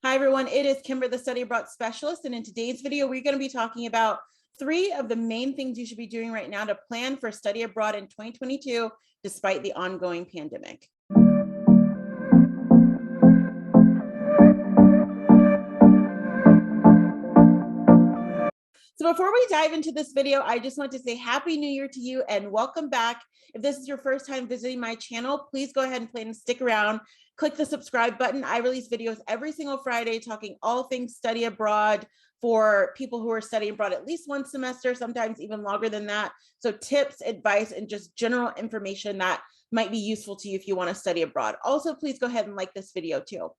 Hi everyone, it is Kimber, the Study Abroad Specialist, and in today's video, we're going to be talking about 3 of the main things you should be doing right now to plan for study abroad in 2022, despite the ongoing pandemic. So before we dive into this video, I just want to say Happy New Year to you and welcome back. If this is your first time visiting my channel, please go ahead and plan to stick around. Click the subscribe button. I release videos every single Friday talking all things study abroad for people who are studying abroad at least one semester, sometimes even longer than that. So tips, advice, and just general information that might be useful to you if you want to study abroad. Also, please go ahead and like this video too.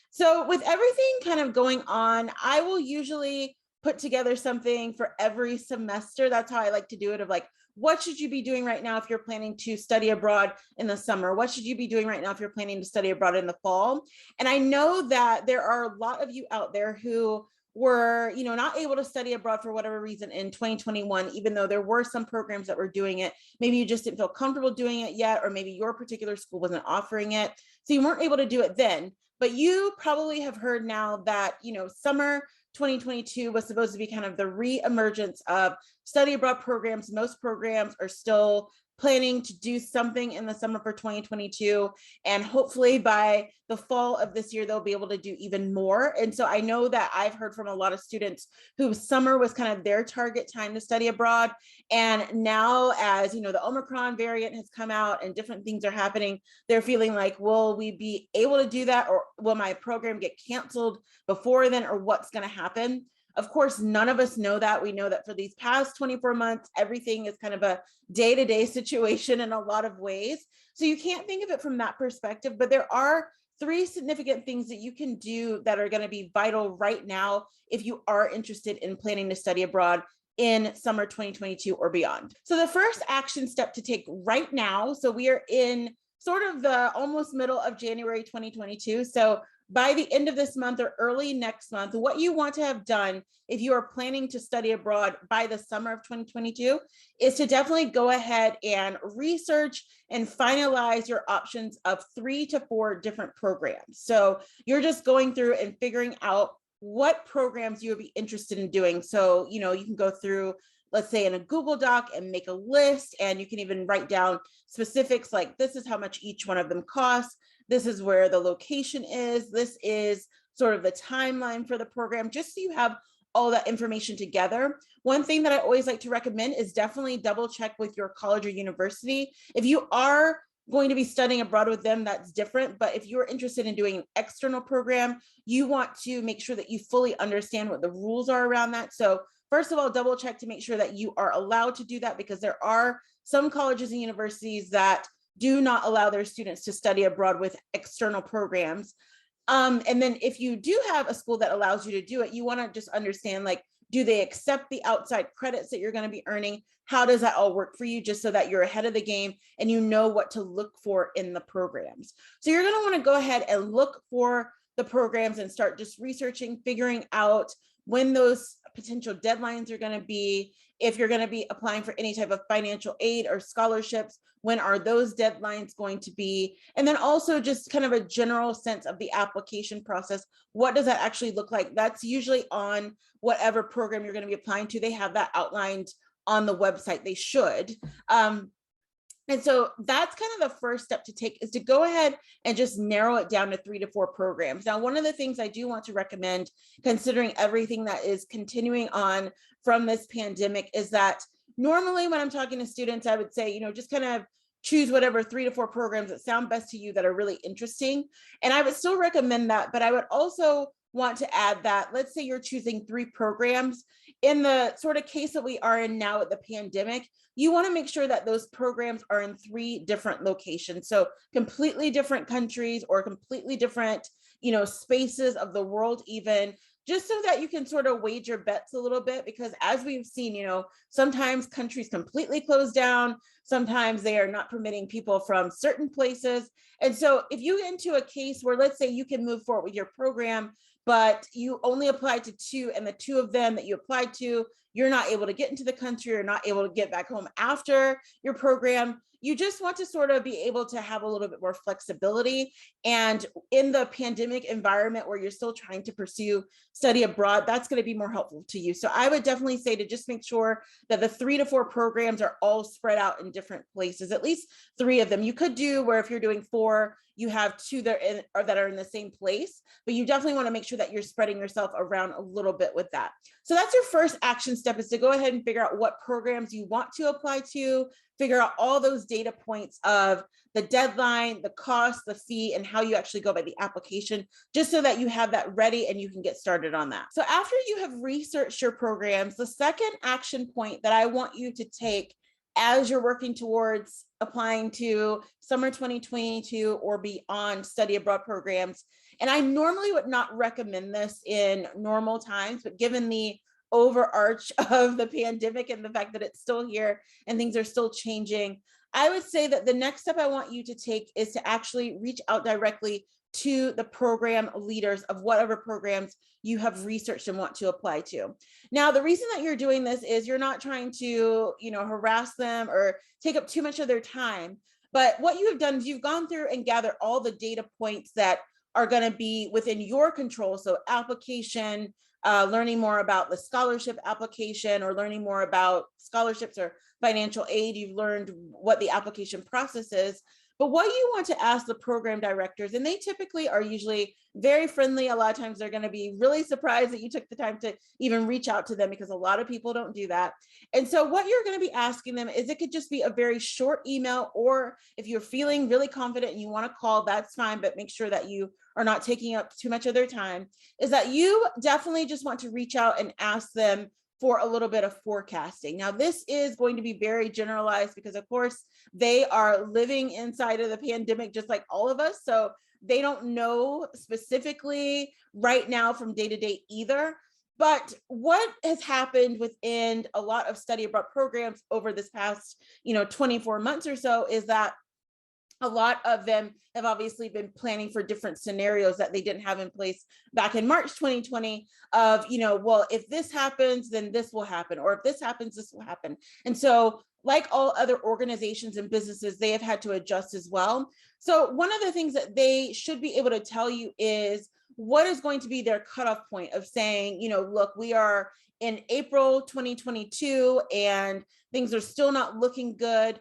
So with everything kind of going on, I will usually put together something for every semester. That's how I like to do it, of like, what should you be doing right now if you're planning to study abroad in the summer? What should you be doing right now if you're planning to study abroad in the fall? And I know that there are a lot of you out there who were, not able to study abroad for whatever reason in 2021, even though there were some programs that were doing it. Maybe you just didn't feel comfortable doing it yet, or maybe your particular school wasn't offering it. So you weren't able to do it then. But you probably have heard now that, summer 2022 was supposed to be kind of the re-emergence of study abroad programs. Most programs are still planning to do something in the summer for 2022. And hopefully by the fall of this year, they'll be able to do even more. And so I know that I've heard from a lot of students whose summer was kind of their target time to study abroad. And now as, the Omicron variant has come out and different things are happening, they're feeling like, will we be able to do that? Or will my program get canceled before then? Or what's going to happen? Of course, none of us know that. We know that for these past 24 months, everything is kind of a day-to-day situation in a lot of ways. So you can't think of it from that perspective, but there are 3 significant things that you can do that are going to be vital right now if you are interested in planning to study abroad in summer 2022 or beyond. So the first action step to take right now, so we are in sort of the almost middle of January 2022. So by the end of this month or early next month, what you want to have done if you are planning to study abroad by the summer of 2022 is to definitely go ahead and research and finalize your options of 3 to 4 different programs. So you're just going through and figuring out what programs you would be interested in doing. So, you can go through, let's say, in a Google Doc and make a list, and you can even write down specifics like, this is how much each one of them costs. This is where the location is. This is sort of the timeline for the program, just so you have all that information together. One thing that I always like to recommend is definitely double check with your college or university. If you are going to be studying abroad with them, that's different. But if you're interested in doing an external program, you want to make sure that you fully understand what the rules are around that. So first of all, double check to make sure that you are allowed to do that, because there are some colleges and universities that do not allow their students to study abroad with external programs. And then if you do have a school that allows you to do it, you want to just understand, like, do they accept the outside credits that you're going to be earning? How does that all work for you, just so that you're ahead of the game and you know what to look for in the programs. So you're going to want to go ahead and look for the programs and start just researching, figuring out when those potential deadlines are going to be, if you're going to be applying for any type of financial aid or scholarships, when are those deadlines going to be? And then also just kind of a general sense of the application process. What does that actually look like? That's usually on whatever program you're going to be applying to. They have that outlined on the website. They should. And so that's kind of the first step to take, is to go ahead and just narrow it down to 3 to 4 programs. Now, one of the things I do want to recommend, considering everything that is continuing on from this pandemic, is that normally when I'm talking to students, I would say, just kind of choose whatever 3 to 4 programs that sound best to you, that are really interesting. And I would still recommend that, but I would also want to add that, let's say you're choosing 3 programs. In the sort of case that we are in now with the pandemic, you want to make sure that those programs are in 3 different locations. So completely different countries, or completely different, spaces of the world even, just so that you can sort of wage your bets a little bit. Because as we've seen, sometimes countries completely close down. Sometimes they are not permitting people from certain places. And so if you get into a case where, let's say, you can move forward with your program, but you only applied to 2, and the 2 of them that you applied to, you're not able to get into the country or not able to get back home after your program. You just want to sort of be able to have a little bit more flexibility. And in the pandemic environment where you're still trying to pursue study abroad, that's going to be more helpful to you. So I would definitely say to just make sure that the 3 to 4 programs are all spread out in different places, at least 3 of them. You could do where if you're doing 4, you have 2 that are in the same place, but you definitely want to make sure that you're spreading yourself around a little bit with that. So that's your first action step, is to go ahead and figure out what programs you want to apply to, figure out all those data points of the deadline, the cost, the fee, and how you actually go about the application, just so that you have that ready and you can get started on that. So after you have researched your programs, the second action point that I want you to take as you're working towards applying to summer 2022 or beyond study abroad programs, and I normally would not recommend this in normal times, but given the overarch of the pandemic and the fact that it's still here and things are still changing, I would say that the next step I want you to take is to actually reach out directly to the program leaders of whatever programs you have researched and want to apply to. Now, the reason that you're doing this is you're not trying to, harass them or take up too much of their time. But what you have done is you've gone through and gathered all the data points that are going to be within your control. So application, learning more about the scholarship application, or learning more about scholarships or financial aid. You've learned what the application process is. But what you want to ask the program directors, and they typically are usually very friendly. A lot of times they're going to be really surprised that you took the time to even reach out to them, because a lot of people don't do that. And so what you're going to be asking them is, it could just be a very short email, or if you're feeling really confident and you want to call, that's fine, but make sure that you are not taking up too much of their time, is that you definitely just want to reach out and ask them for a little bit of forecasting. Now, this is going to be very generalized because, of course, they are living inside of the pandemic just like all of us. So they don't know specifically right now from day to day either. But what has happened within a lot of study abroad programs over this past, 24 months or so, is that a lot of them have obviously been planning for different scenarios that they didn't have in place back in March 2020 of, well, if this happens, then this will happen, or if this happens, this will happen. And so, like all other organizations and businesses, they have had to adjust as well. So one of the things that they should be able to tell you is what is going to be their cutoff point of saying, look, we are in April 2022 and things are still not looking good.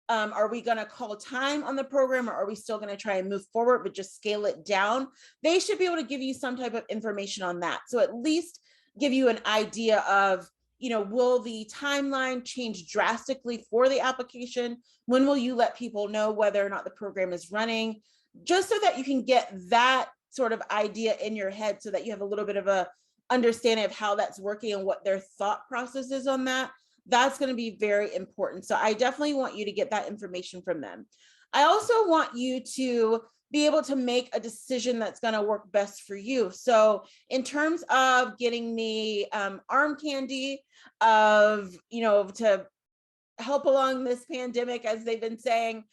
Are we going to call time on the program, or are we still going to try and move forward but just scale it down? They should be able to give you some type of information on that. So at least give you an idea of, will the timeline change drastically for the application? When will you let people know whether or not the program is running? Just so that you can get that sort of idea in your head, so that you have a little bit of a understanding of how that's working and what their thought process is on that. That's going to be very important. So I definitely want you to get that information from them. I also want you to be able to make a decision that's going to work best for you. So in terms of getting the arm candy of, to help along this pandemic, as they've been saying,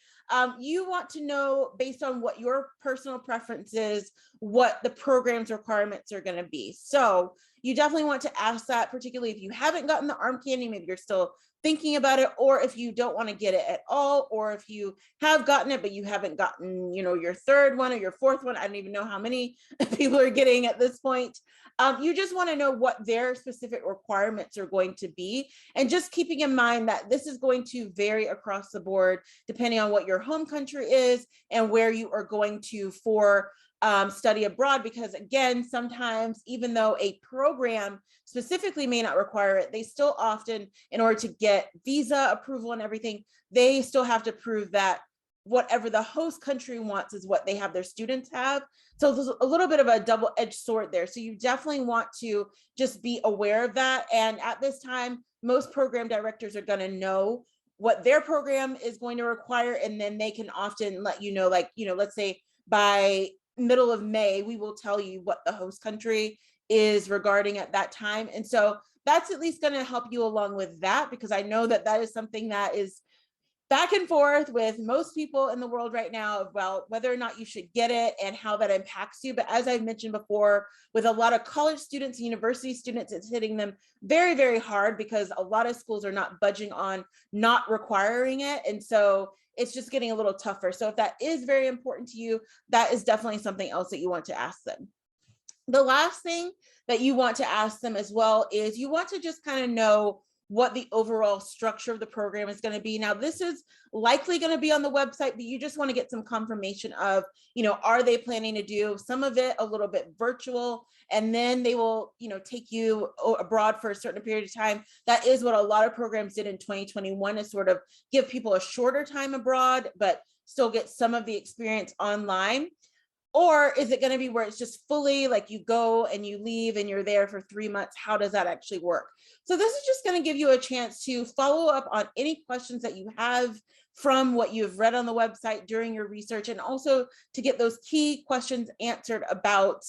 you want to know, based on what your personal preference is, what the program's requirements are going to be. So you definitely want to ask that, particularly if you haven't gotten the arm candy, maybe you're still thinking about it, or if you don't want to get it at all, or if you have gotten it but you haven't gotten, your third one or your fourth one. I don't even know how many people are getting at this point. You just want to know what their specific requirements are going to be, and just keeping in mind that this is going to vary across the board depending on what your home country is and where you are going to for study abroad. Because again, sometimes even though a program specifically may not require it, they still often, in order to get visa approval and everything, they still have to prove that whatever the host country wants is what they have their students have. So there's a little bit of a double-edged sword there. So you definitely want to just be aware of that. And at this time, most program directors are going to know what their program is going to require. And then they can often let you know, let's say by middle of May, we will tell you what the host country is regarding at that time. And so that's at least going to help you along with that, because I know that that is something that is back and forth with most people in the world right now about whether or not you should get it and how that impacts you. But as I mentioned before, with a lot of college students and university students, it's hitting them very, very hard because a lot of schools are not budging on not requiring it. And so it's just getting a little tougher. So if that is very important to you, that is definitely something else that you want to ask them. The last thing that you want to ask them as well is you want to just kind of know what the overall structure of the program is going to be. Now, this is likely going to be on the website, but you just want to get some confirmation of, are they planning to do some of it a little bit virtual, and then they will, take you abroad for a certain period of time. That is what a lot of programs did in 2021, is sort of give people a shorter time abroad, but still get some of the experience online. Or is it going to be where it's just fully like you go and you leave and you're there for 3 months? How does that actually work? So this is just going to give you a chance to follow up on any questions that you have from what you've read on the website during your research, and also to get those key questions answered about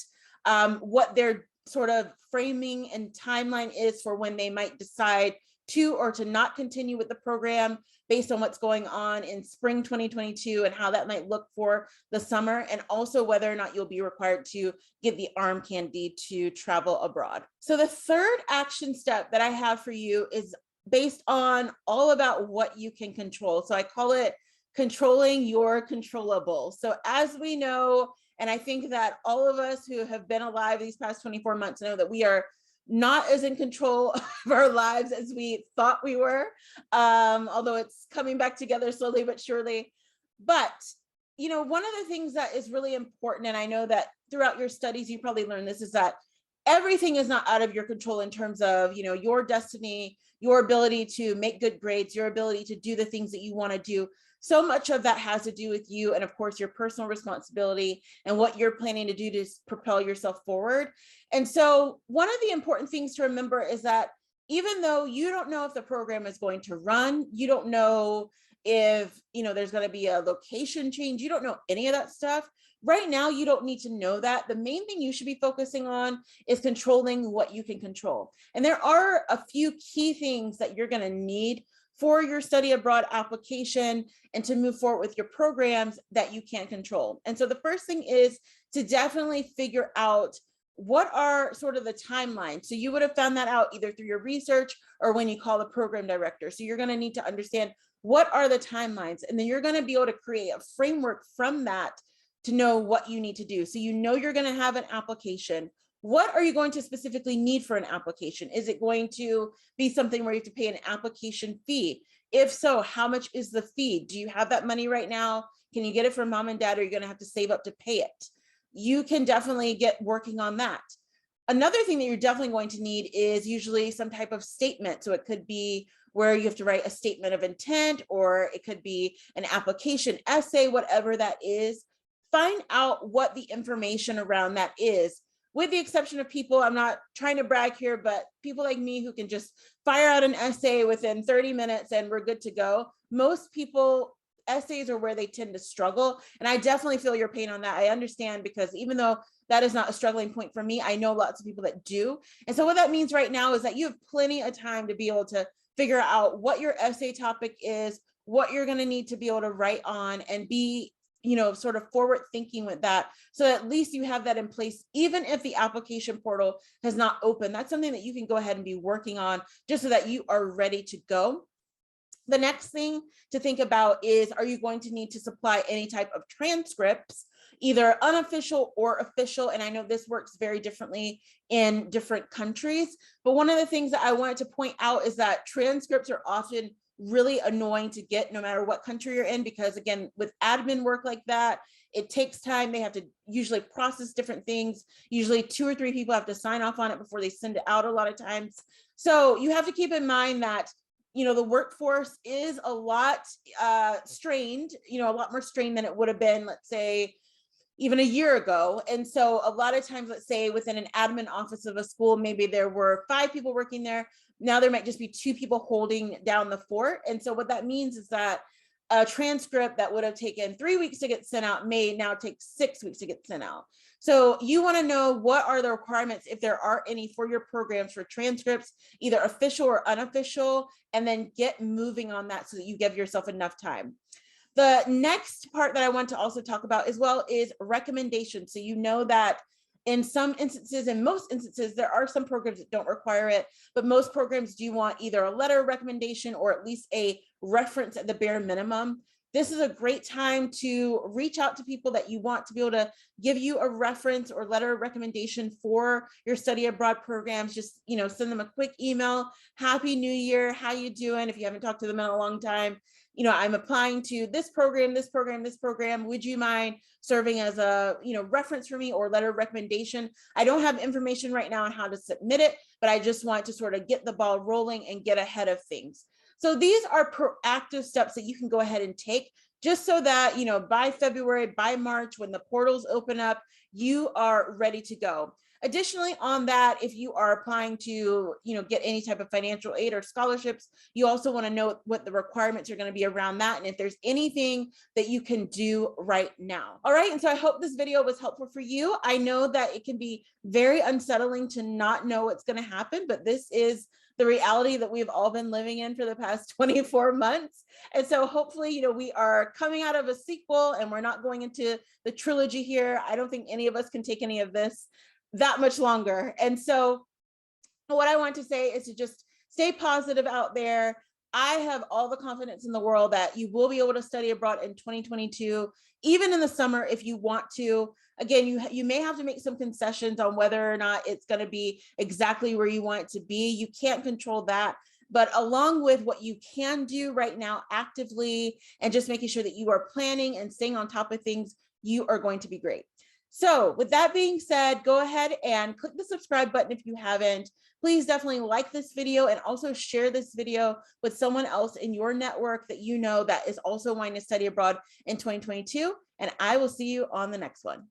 what their sort of framing and timeline is for when they might decide to or to not continue with the program based on what's going on in spring 2022 and how that might look for the summer, and also whether or not you'll be required to get the arm candy to travel abroad. So the third action step that I have for you is based on all about what you can control. So I call it controlling your controllables. So as we know, and I think that all of us who have been alive these past 24 months know that we are not as in control of our lives as we thought we were, although it's coming back together slowly but surely. But, one of the things that is really important, and I know that throughout your studies, you probably learned this, is that everything is not out of your control in terms of, your destiny, your ability to make good grades, your ability to do the things that you want to do. So much of that has to do with you and, of course, your personal responsibility and what you're planning to do to propel yourself forward. And so one of the important things to remember is that even though you don't know if the program is going to run, you don't know if, there's going to be a location change, you don't know any of that stuff. Right now, you don't need to know that. The main thing you should be focusing on is controlling what you can control. And there are a few key things that you're going to need for your study abroad application and to move forward with your programs that you can control. And so the first thing is to definitely figure out what are sort of the timelines. So you would have found that out either through your research or when you call the program director. So you're going to need to understand what are the timelines, and then you're going to be able to create a framework from that to know what you need to do. So you're going to have an application. What are you going to specifically need for an application? Is it going to be something where you have to pay an application fee? If so, how much is the fee? Do you have that money right now? Can you get it from mom and dad, or are you going to have to save up to pay it? You can definitely get working on that. Another thing that you're definitely going to need is usually some type of statement. So it could be where you have to write a statement of intent, or it could be an application essay, whatever that is. Find out what the information around that is. With the exception of people, I'm not trying to brag here, but people like me who can just fire out an essay within 30 minutes and we're good to go. Most people, essays are where they tend to struggle. And I definitely feel your pain on that. I understand, because even though that is not a struggling point for me, I know lots of people that do. And so what that means right now is that you have plenty of time to be able to figure out what your essay topic is, what you're going to need to be able to write on, and be sort of forward thinking with that. So at least you have that in place, even if the application portal has not opened. That's something that you can go ahead and be working on just so that you are ready to go. The next thing to think about is, are you going to need to supply any type of transcripts, either unofficial or official? And I know this works very differently in different countries, but one of the things that I wanted to point out is that transcripts are often really annoying to get no matter what country you're in, because again, with admin work like that, it takes time. They have to usually process different things. Usually 2 or 3 people have to sign off on it before they send it out a lot of times. So you have to keep in mind that the workforce is a lot strained, a lot more strained than it would have been, let's say, even a year ago. And so a lot of times, let's say within an admin office of a school, maybe there were 5 people working there. Now there might just be 2 people holding down the fort. And so what that means is that a transcript that would have taken 3 weeks to get sent out may now take 6 weeks to get sent out. So you want to know what are the requirements, if there are any, for your programs for transcripts, either official or unofficial, and then get moving on that so that you give yourself enough time. The next part that I want to also talk about as well is recommendations. So you know that in some instances, in most instances, there are some programs that don't require it, but most programs do want either a letter of recommendation or at least a reference at the bare minimum. This is a great time to reach out to people that you want to be able to give you a reference or letter of recommendation for your study abroad programs. Just, send them a quick email. Happy New Year. How you doing? If you haven't talked to them in a long time, I'm applying to this program, this program, this program. Would you mind serving as a, reference for me or letter of recommendation? I don't have information right now on how to submit it, but I just want to sort of get the ball rolling and get ahead of things. So these are proactive steps that you can go ahead and take just so that, by February, by March, when the portals open up, you are ready to go. Additionally, on that, if you are applying to, get any type of financial aid or scholarships, you also want to know what the requirements are going to be around that, and if there's anything that you can do right now. All right, and so I hope this video was helpful for you. I know that it can be very unsettling to not know what's going to happen, but this is the reality that we've all been living in for the past 24 months. And so hopefully, we are coming out of a sequel and we're not going into the trilogy here. I don't think any of us can take any of this that much longer. And so what I want to say is to just stay positive out there. I have all the confidence in the world that you will be able to study abroad in 2022, even in the summer if you want to. Again, you may have to make some concessions on whether or not it's going to be exactly where you want it to be. You can't control that. But along with what you can do right now actively and just making sure that you are planning and staying on top of things, you are going to be great. So with that being said, go ahead and click the subscribe button if you haven't. Please definitely like this video and also share this video with someone else in your network that you know that is also wanting to study abroad in 2022. And I will see you on the next one.